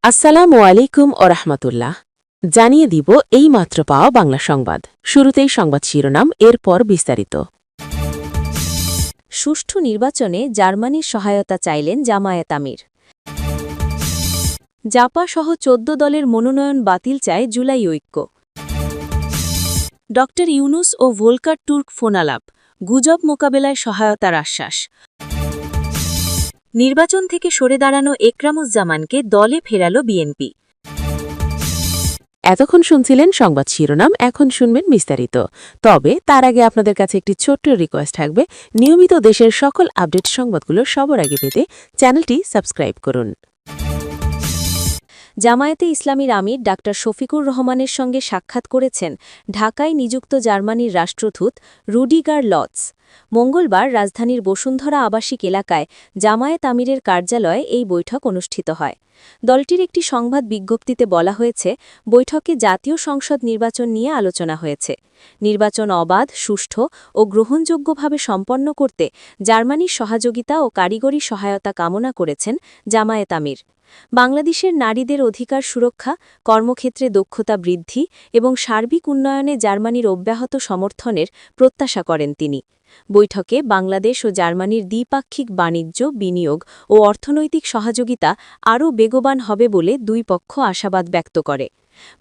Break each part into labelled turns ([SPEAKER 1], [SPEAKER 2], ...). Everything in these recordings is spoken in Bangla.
[SPEAKER 1] আসসালামু আলাইকুম ও রাহমাতুল্লাহ। জানিয়ে দিব এই মাত্র পাওয়া বাংলা সংবাদ। শুরুতেই সংবাদ শিরোনাম, এরপর বিস্তারিত।
[SPEAKER 2] সুষ্ঠু নির্বাচনে জার্মানির সহায়তা চাইলেন জামায়াত আমির। জাপা সহ ১৪ দলের মনোনয়ন বাতিল চায় জুলাই ঐক্য। ড ইউনুস ও ভোলকার তুর্ক ফোনালাপ, গুজব মোকাবেলায় সহায়তার আশ্বাস। নির্বাচন থেকে সরে দাঁড়ানো একরামুজ্জামানকে দলে ফেরাল বিএনপি।
[SPEAKER 1] এতক্ষণ শুনছিলেন সংবাদ শিরোনাম, এখন শুনবেন বিস্তারিত। তবে তার আগে আপনাদের কাছে একটি ছোট্ট রিকোয়েস্ট থাকবে, নিয়মিত দেশের সকল আপডেট সংবাদগুলো সবার আগে পেতে চ্যানেলটি সাবস্ক্রাইব করুন।
[SPEAKER 2] জামায়াতে ইসলামীর আমির ডা শফিকুর রহমানের সঙ্গে সাক্ষাৎ করেছেন ঢাকায় নিযুক্ত জার্মানির রাষ্ট্রদূত রুডিগার লৎস। মঙ্গলবার রাজধানীর বসুন্ধরা আবাসিক এলাকায় জামায়াত আমিরের কার্যালয়ে এই বৈঠক অনুষ্ঠিত হয়। দলটির একটি সংবাদ বিজ্ঞপ্তিতে বলা হয়েছে, বৈঠকে জাতীয় সংসদ নির্বাচন নিয়ে আলোচনা হয়েছে। নির্বাচন অবাধ, সুষ্ঠু ও গ্রহণযোগ্যভাবে সম্পন্ন করতে জার্মানির সহযোগিতা ও কারিগরি সহায়তা কামনা করেছেন জামায়াত আমির। বাংলাদেশের নারীদের অধিকার সুরক্ষা, কর্মক্ষেত্রে দক্ষতা বৃদ্ধি এবং সার্বিক উন্নয়নে জার্মানির অব্যাহত সমর্থনের প্রত্যাশা করেন তিনি। বৈঠকে বাংলাদেশ ও জার্মানির দ্বিপাক্ষিক বাণিজ্য, বিনিয়োগ ও অর্থনৈতিক সহযোগিতা আরও বেগবান হবে বলে দুই পক্ষ আশাবাদ ব্যক্ত করে।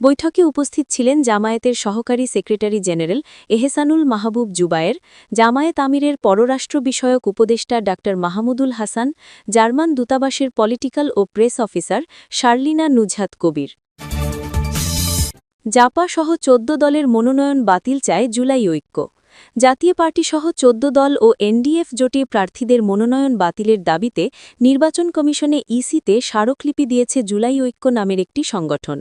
[SPEAKER 2] বৈঠকে উপস্থিত ছিলেন জামায়াতের সহকারী সেক্রেটারি জেনারেল এহসানুল মাহবুব জুবায়ের, জামায়াত আমিরের পররাষ্ট্র বিষয়ক উপদেষ্টা ডা মাহমুদুল হাসান, জার্মান দূতাবাসের পলিটিক্যাল ও প্রেস অফিসার শার্লিনা নুজহাত কবির। জাপা সহ ১৪ দলের মনোনয়ন বাতিল চায় জুলাই ঐক্য। জাতীয় পার্টিসহ ১৪ দল ও এনডিএফ জোটে প্রার্থীদের মনোনয়ন বাতিলের দাবিতে নির্বাচন কমিশনে ইসিতে স্মারকলিপি দিয়েছে জুলাই ঐক্য নামের একটি সংগঠন।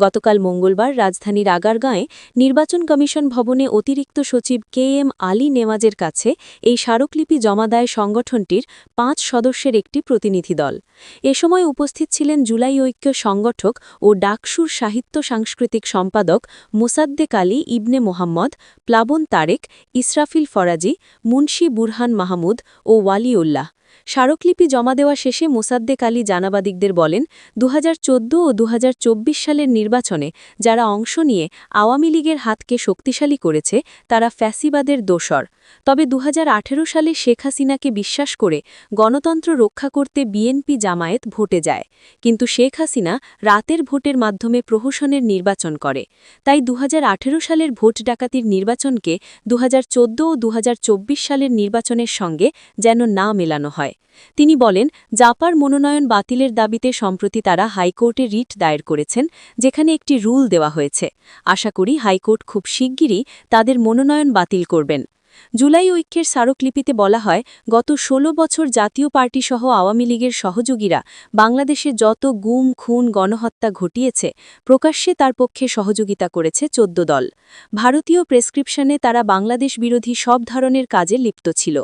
[SPEAKER 2] গতকাল মঙ্গলবার রাজধানীর আগারগাঁয়ে নির্বাচন কমিশন ভবনে অতিরিক্ত সচিব KM আলী নেওয়াজের কাছে এই স্মারকলিপি জমা দেয় সংগঠনটির ৫ সদস্যের একটি প্রতিনিধি দল। এ সময় উপস্থিত ছিলেন জুলাই ঐক্য সংগঠক ও ডাকসুর সাহিত্য সাংস্কৃতিক সম্পাদক মোসাদ্দেক আলী ইবনে মোহাম্মদ, প্লাবন তারেক, ইসরাফিল ফরাজি, মুন্সি বুরহান মাহমুদ ও ওয়ালিউল্লাহ। স্মারকলিপি জমা দেওয়া শেষে মোসাদ্দেক আলী জানাবাদিকদের বলেন, ২০১৪ ও ২০২৪ সালের নির্বাচনে যারা অংশ নিয়ে আওয়ামী লীগের হাতকে শক্তিশালী করেছে তারা ফ্যাসিবাদের দোসর। তবে ২০১৮ সালে শেখ হাসিনাকে বিশ্বাস করে গণতন্ত্র রক্ষা করতে বিএনপি জামায়াত ভোটে যায়, কিন্তু শেখ হাসিনা রাতের ভোটের মাধ্যমে প্রহসনের নির্বাচন করে। তাই ২০১৮ সালের ভোট ডাকাতির নির্বাচনকে ২০১৪ ও ২০২৪ সালের নির্বাচনের সঙ্গে যেন না মেলানো হয়। তিনি বলেন, জাপার মনোনয়ন বাতিলের দাবিতে সম্প্রতি তারা হাইকোর্টে রিট দায়ের করেছেন, যেখানে একটি রুল দেওয়া হয়েছে। আশা করি হাইকোর্ট খুব শিগগিরই তাদের মনোনয়ন বাতিল করবেন। জুলাই ঐক্যের স্মারকলিপিতে বলা হয়, গত ১৬ বছর জাতীয় পার্টিসহ আওয়ামী লীগের সহযোগীরা বাংলাদেশে যত গুম, খুন, গণহত্যা ঘটিয়েছে, প্রকাশ্যে তার পক্ষে সহযোগিতা করেছে ১৪ দল। ভারতীয় প্রেসক্রিপশনে তারা বাংলাদেশ বিরোধী সব ধরনের কাজে লিপ্ত ছিল।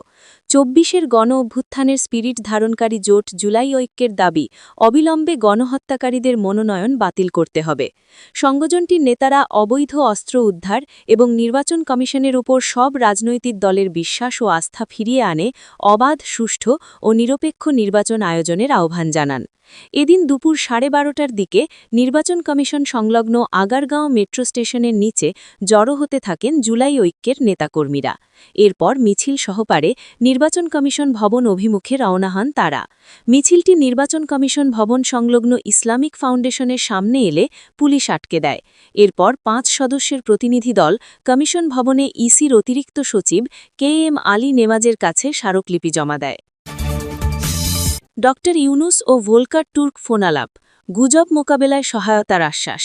[SPEAKER 2] ২৪-এর গণ অভ্যুত্থানের স্পিরিট ধারণকারী জোট জুলাই ঐক্যের দাবি, অবিলম্বে গণহত্যাকারীদের মনোনয়ন বাতিল করতে হবে। সংগঠনটির নেতারা অবৈধ অস্ত্র উদ্ধার এবং নির্বাচন কমিশনের উপর সব রাজনৈতিক দলের বিশ্বাস ও আস্থা ফিরিয়ে আনে অবাধ, সুষ্ঠু ও নিরপেক্ষ নির্বাচন আয়োজনের আহ্বান জানান। এদিন দুপুর ১২:৩০টার দিকে নির্বাচন কমিশন সংলগ্ন আগারগাঁও মেট্রো স্টেশনের নিচে জড়ো হতে থাকেন জুলাই ঐক্যের নেতাকর্মীরা। এরপর মিছিল সহকারে নির্বাচন কমিশন ভবন অভিমুখে রওনা হন তারা। মিছিলটি নির্বাচন কমিশন ভবন সংলগ্ন ইসলামিক ফাউন্ডেশনের সামনে এলে পুলিশ আটকে দেয়। এরপর ৫ সদস্যের প্রতিনিধি দল কমিশন ভবনে ইসির অতিরিক্ত সচিব KM আলী নেওয়াজের কাছে স্মারকলিপি জমা দেয়। ড ইউনুস ও ভোলকার তুর্ক ফোনালাপ, গুজব মোকাবেলায় সহায়তার আশ্বাস।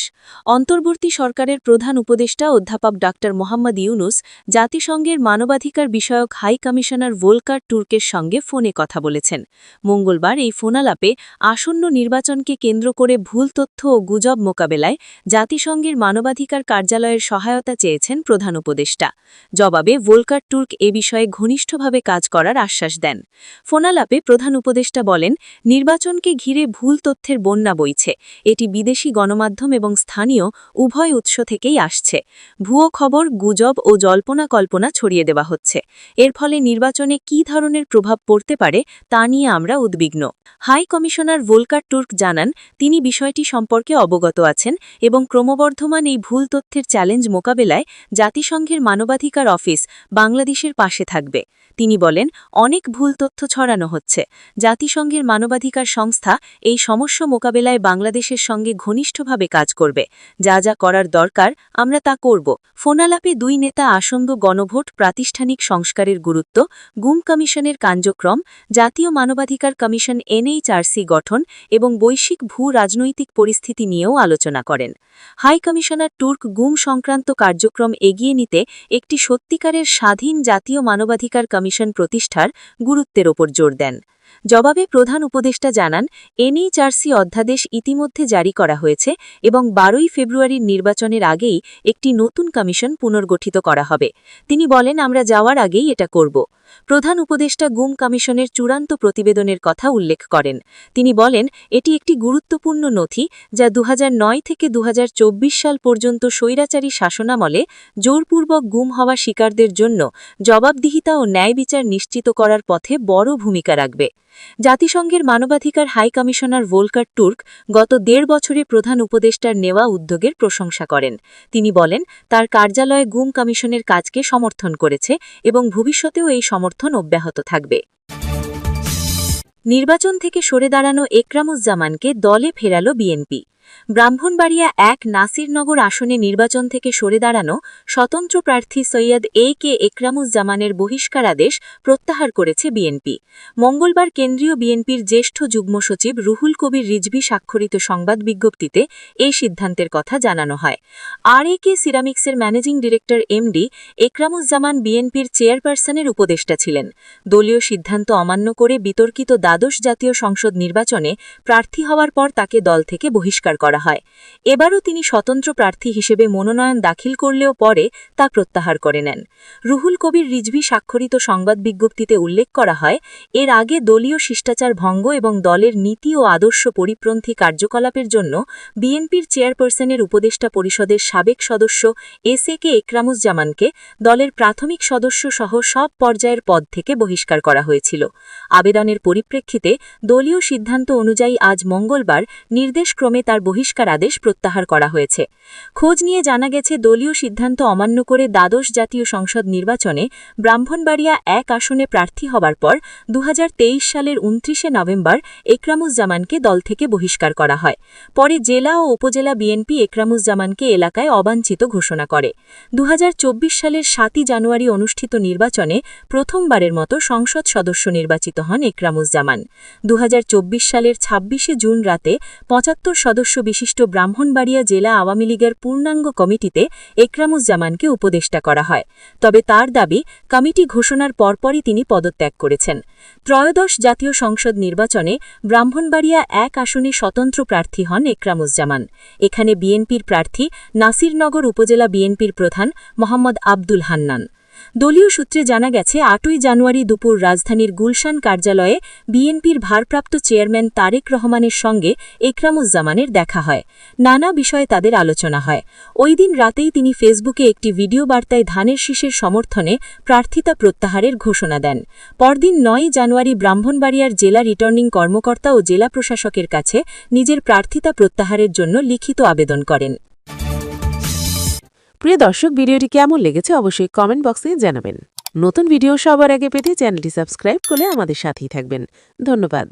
[SPEAKER 2] অন্তর্বর্তী সরকারের প্রধান উপদেষ্টা অধ্যাপক ডা মোহাম্মদ ইউনুস জাতিসংঘের মানবাধিকার বিষয়ক হাই কমিশনার ভোলকার তুর্কের সঙ্গে ফোনে কথা বলেছেন। মঙ্গলবার এই ফোনালাপে আসন্ন নির্বাচনকে কেন্দ্র করে ভুল তথ্য ও গুজব মোকাবেলায় জাতিসংঘের মানবাধিকার কার্যালয়ের সহায়তা চেয়েছেন প্রধান উপদেষ্টা। জবাবে ভোলকার তুর্ক এ বিষয়ে ঘনিষ্ঠভাবে কাজ করার আশ্বাস দেন। ফোনালাপে প্রধান উপদেষ্টা বলেন, নির্বাচনকে ঘিরে ভুল তথ্যের বন্যা বইছে। এটি বিদেশি গণমাধ্যম এবং স্থানীয় উভয় উৎস থেকেই আসছে। ভুয়ো খবর, গুজব ও জল্পনা কল্পনা ছড়িয়ে দেওয়া হচ্ছে। এর ফলে নির্বাচনে কী ধরনের প্রভাব পড়তে পারে তা নিয়ে আমরা উদ্বিগ্ন। হাই কমিশনার ভোলকার টুর্ক জানান, তিনি বিষয়টি সম্পর্কে অবগত আছেন এবং ক্রমবর্ধমান এই ভুল তথ্যের চ্যালেঞ্জ মোকাবেলায় জাতিসংঘের মানবাধিকার অফিস বাংলাদেশের পাশে থাকবে। তিনি বলেন, অনেক ভুল তথ্য ছড়ানো হচ্ছে। জাতিসংঘের মানবাধিকার সংস্থা এই সমস্যা মোকাবেলায় বাংলাদেশের সঙ্গে ঘনিষ্ঠভাবে কাজ করবে। যা যা করার দরকার আমরা তা করব। ফোনালাপে দুই নেতা আসন্ন গণভোট, প্রাতিষ্ঠানিক সংস্কারের গুরুত্ব, গুম কমিশনের কার্যক্রম, জাতীয় মানবাধিকার কমিশন এনএইচআরসি গঠন এবং বৈশ্বিক ভূ-রাজনৈতিক পরিস্থিতি নিয়েও আলোচনা করেন। হাই কমিশনার টুর্ক গুম সংক্রান্ত কার্যক্রম এগিয়ে নিতে একটি সত্যিকারের স্বাধীন জাতীয় মানবাধিকার কমিশন প্রতিষ্ঠার গুরুত্বের ওপর জোর দেন। জবাবে প্রধান উপদেষ্টা জানান, এনএইচআরসি অধ্যাদেশ ইতিমধ্যে জারি করা হয়েছে এবং 12ই ফেব্রুয়ারির নির্বাচনের আগেই একটি নতুন কমিশন পুনর্গঠিত করা হবে। তিনি বলেন, আমরা যাওয়ার আগেই এটা করব। প্রধান উপদেষ্টা গুম কমিশনের চূড়ান্ত প্রতিবেদনের কথা উল্লেখ করেন। তিনি বলেন, এটি একটি গুরুত্বপূর্ণ নথি যা 2009 থেকে 2024 সাল পর্যন্ত স্বৈরাচারী শাসনামলে জোরপূর্বক গুম হওয়া শিকারদের জন্য জবাবদিহিতা ও ন্যায় বিচার নিশ্চিত করার পথে বড় ভূমিকা রাখবে। জাতিসংঘের মানবাধিকার হাই কমিশনার ভোলকার টুর্ক গত 1.5 বছরে প্রধান উপদেষ্টার নেওয়া উদ্যোগের প্রশংসা করেন। তিনি বলেন, তার কার্যালয় গুম কমিশনের কাজকে সমর্থন করেছে এবং ভবিষ্যতেও এই সমর্থন অব্যাহত থাকবে। নির্বাচন থেকে সরে দাঁড়ানো একরামুজ্জামানকে দলে ফেরালো বিএনপি। ব্রাহ্মণবাড়িয়া 1 নাসিরনগর আসনে নির্বাচন থেকে সরে দাঁড়ানো স্বতন্ত্র প্রার্থী সৈয়দ এ.কে একরামুজ্জামানের বহিষ্কারাদেশ প্রত্যাহার করেছে বিএনপি। মঙ্গলবার কেন্দ্রীয় বিএনপির জ্যেষ্ঠ যুগ্ম সচিব রুহুল কবির রিজভী স্বাক্ষরিত সংবাদ বিজ্ঞপ্তিতে এই সিদ্ধান্তের কথা জানানো হয়। আর.এ.কে সিরামিক্সের ম্যানেজিং ডিরেক্টর এমডি একরামুজ্জামান বিএনপির চেয়ারপারসনের উপদেষ্টা ছিলেন। দলীয় সিদ্ধান্ত অমান্য করে বিতর্কিত দ্বাদশ জাতীয় সংসদ নির্বাচনে প্রার্থী হওয়ার পর তাকে দল থেকে বহিষ্কার করা হয়। এবারও তিনি স্বতন্ত্র প্রার্থী হিসেবে মনোনয়ন দাখিল করলেও পরে তা প্রত্যাহার করে নেন। রুহুল কবির রিজভী স্বাক্ষরিত সংবাদ বিজ্ঞপ্তিতে উল্লেখ করা হয়, এর আগে দলীয় শিষ্টাচার ভঙ্গ এবং দলের নীতি ও আদর্শ পরিপন্থী কার্যকলাপের জন্য বিএনপির চেয়ারপারসনের উপদেষ্টা পরিষদের সাবেক সদস্য এস.এ.কে একরামুজ্জামানকে দলের প্রাথমিক সদস্য সহ সব পর্যায়ের পদ থেকে বহিষ্কার করা হয়েছিল। আবেদনের পরিপ্রেক্ষিতে দলীয় সিদ্ধান্ত অনুযায়ী আজ মঙ্গলবার নির্দেশক্রমে তার বহিষ্কার আদেশ প্রত্যাহার করা হয়েছে। খোঁজ নিয়ে জানা গেছে, দলীয় সিদ্ধান্ত অমান্য করে দ্বাদশ জাতীয় সংসদ নির্বাচনে ব্রাহ্মণবাড়িয়া 1 আসনে প্রার্থী হবার পর 2023 সালের 29 নভেম্বর একরামুজ্জামানকে দল থেকে বহিষ্কার করা হয়। পরে জেলা ও উপজেলা বিএনপি একরামুজ্জামানকে এলাকায় অবাঞ্ছিত ঘোষণা করে। 2024 সালের 7 জানুয়ারি অনুষ্ঠিত নির্বাচনে প্রথমবারের মতো সংসদ সদস্য নির্বাচিত হন একরামুজ্জামান। 2024 সালের 26 জুন রাতে 75 সদস্য বিশিষ্ট ব্রাহ্মণবাড়িয়া জেলা আওয়ামী লীগের পূর্ণাঙ্গ কমিটিতে একরামুজ্জামানকে উপদেষ্টা করা হয়। তবে তার দাবি, কমিটি ঘোষণার পরপরই তিনি পদত্যাগ করেছেন। ত্রয়োদশ জাতীয় সংসদ নির্বাচনে ব্রাহ্মণবাড়িয়া 1 আসনে স্বতন্ত্র প্রার্থী হন একরামুজ্জামান। এখানে বিএনপির প্রার্থী নাসিরনগর উপজেলা বিএনপির প্রধান মোহাম্মদ আব্দুল হান্নান। দলীয় সূত্রে জানা গেছে, 8 জানুয়ারি দুপুর রাজধানীর গুলশান কার্যালয়ে বিএনপির ভারপ্রাপ্ত চেয়ারম্যান তারেক রহমানের সঙ্গে একরামুজ্জামানের দেখা হয়। নানা বিষয়ে তাদের আলোচনা হয়। ওই দিন রাতেই তিনি ফেসবুকে একটি ভিডিও বার্তায় ধানের শীষের সমর্থনে প্রার্থিতা প্রত্যাহারের ঘোষণা দেন। পরদিন 9 জানুয়ারি ব্রাহ্মণবাড়িয়ার জেলা রিটার্নিং কর্মকর্তা ও জেলা প্রশাসকের কাছে নিজের প্রার্থিতা প্রত্যাহারের জন্য লিখিত আবেদন করেন।
[SPEAKER 1] প্রিয় দর্শক, ভিডিওটি কেমন লেগেছে অবশ্যই কমেন্ট বক্সে জানাবেন। নতুন ভিডিও সবার আগে পেতে চ্যানেলটি সাবস্ক্রাইব করে আমাদের সাথেই থাকবেন। ধন্যবাদ।